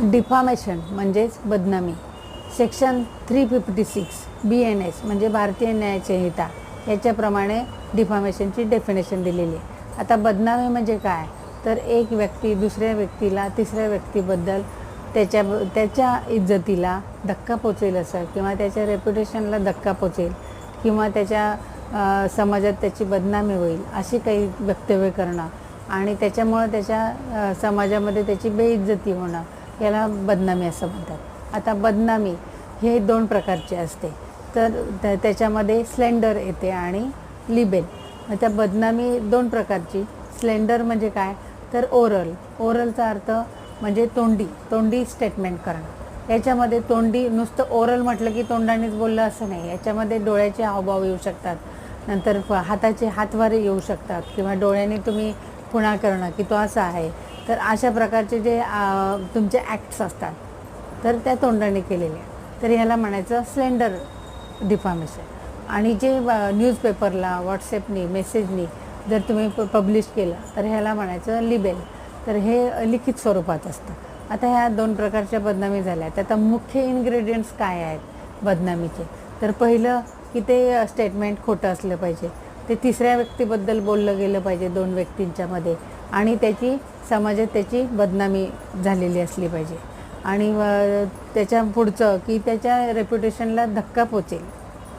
Defamation म्हणजेच बदनामी. Section 356 BNS म्हणजे भारतीय न्याय संहिता याच्याप्रमाणे डिफामेशनची डेफिनेशन दिलेली आहे. आता बदनामी म्हणजे काय, तर एक व्यक्ती दुसऱ्या व्यक्तीला तिसऱ्या व्यक्तीबद्दल त्याच्या इज्जतीला धक्का पोचेल असं, किंवा त्याच्या रेप्युटेशनला धक्का पोचेल, किंवा त्याच्या समाजात त्याची बदनामी होईल अशी काही वक्तव्य करणं आणि त्याच्यामुळं त्याच्या समाजामध्ये त्याची बेइज्जती होणं, याला बदनामी असं म्हणतात. आता बदनामी हे 2 प्रकारचे असते. तर त्याच्यामध्ये स्लेंडर येते आणि लिबेल. आता बदनामी 2 प्रकारची. स्लेंडर म्हणजे काय, तर ओरलचा अर्थ म्हणजे तोंडी स्टेटमेंट करणं. याच्यामध्ये तोंडी नुसतं ओरल म्हटलं की तोंडानेच बोललं असं नाही. याच्यामध्ये डोळ्याचे हावभाव येऊ शकतात, नंतर हाताचे हातवारे येऊ शकतात, किंवा डोळ्याने तुम्ही खुणा करणं की तो असा आहे. तर अशा प्रकारचे जे तुमचे ॲक्ट्स असतात तर त्या तोंडाने केलेले. तर ह्याला म्हणायचं स्लेंडर डिफामेशन. आणि जे न्यूजपेपरला व्हॉट्सॲपनी मेसेजनी जर तुम्ही पब्लिश केलं तर ह्याला म्हणायचं लिबेल. तर हे लिखित स्वरूपात असतं. आता ह्या 2 प्रकारच्या बदनामी झाल्या. आता मुख्य इन्ग्रेडियंट्स काय आहेत बदनामीचे, तर पहिलं की ते स्टेटमेंट खोटं असलं पाहिजे, ते तिसऱ्या व्यक्तीबद्दल बोललं गेलं पाहिजे 2 व्यक्तींच्यामध्ये, आणि समाजात त्याची बदनामी झालेली असली पाहिजे. आणि त्याच्या पुढचं की त्याच्या रेप्युटेशनला धक्का पोचेल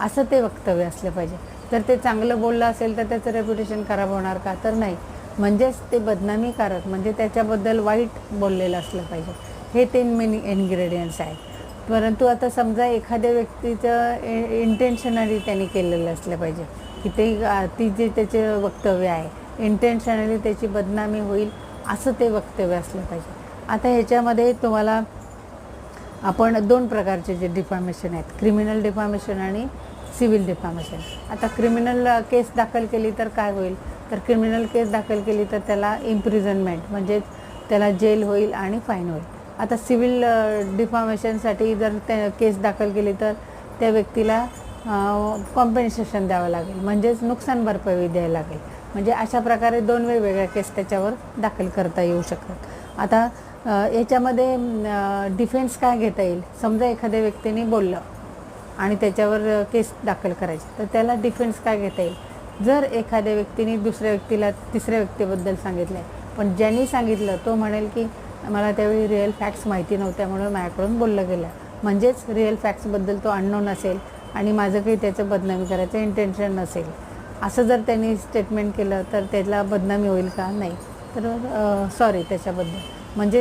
असं ते वक्तव्य असलं पाहिजे. तर ते चांगलं बोललं असेल तर त्याचं रेप्युटेशन खराब होणार का, तर नाही. म्हणजेच ते बदनामीकारक म्हणजे त्याच्याबद्दल वाईट बोललेलं असलं पाहिजे. हे 3 मेन इन्ग्रेडियंट्स आहेत. परंतु आता समजा एखाद्या व्यक्तीचं इंटेन्शनली त्यांनी केलेलं असलं पाहिजे की ती जे त्याचे वक्तव्य आहे इंटेन्शनली त्याची बदनामी होईल असं ते वक्तव्य असलं पाहिजे. आता ह्याच्यामध्ये तुम्हाला आपण 2 प्रकारचे जे डिफामेशन आहेत, क्रिमिनल डिफामेशन आणि सिव्हिल डिफामेशन. आता क्रिमिनल केस दाखल केली तर काय होईल, तर क्रिमिनल केस दाखल केली तर त्याला इम्प्रिझनमेंट म्हणजे त्याला जेल होईल आणि फाईन होईल. आता सिव्हिल डिफामेशनसाठी जर केस दाखल केली तर त्या व्यक्तीला कॉम्पेन्सेशन द्यावं लागेल, म्हणजेच नुकसान भरपाई द्यायला लागेल. म्हणजे अशा प्रकारे 2 वेगवेगळ्या केस त्याच्यावर दाखल करता येऊ शकतात. आता याच्यामध्ये डिफेन्स काय घेता येईल, समजा एखाद्या व्यक्तीने बोललं आणि त्याच्यावर केस दाखल करायची, तर त्याला डिफेन्स काय घेता येईल. जर एखाद्या व्यक्तीने दुसऱ्या व्यक्तीला तिसऱ्या व्यक्तीबद्दल सांगितलं आहे, पण ज्यांनी सांगितलं तो म्हणेल की मला त्यावेळी रिअल फॅक्ट्स माहिती नव्हत्या म्हणून माझ्याकडून बोललं गेलं, म्हणजेच रिअल फॅक्ट्सबद्दल तो अननोन असेल आणि माझं काही त्याचं बदनामी करायचं इंटेन्शन नसेल, असं जर त्यांनी स्टेटमेंट केलं तर त्याला बदनामी होईल का, नाही. तर सॉरी त्याच्याबद्दल म्हणजे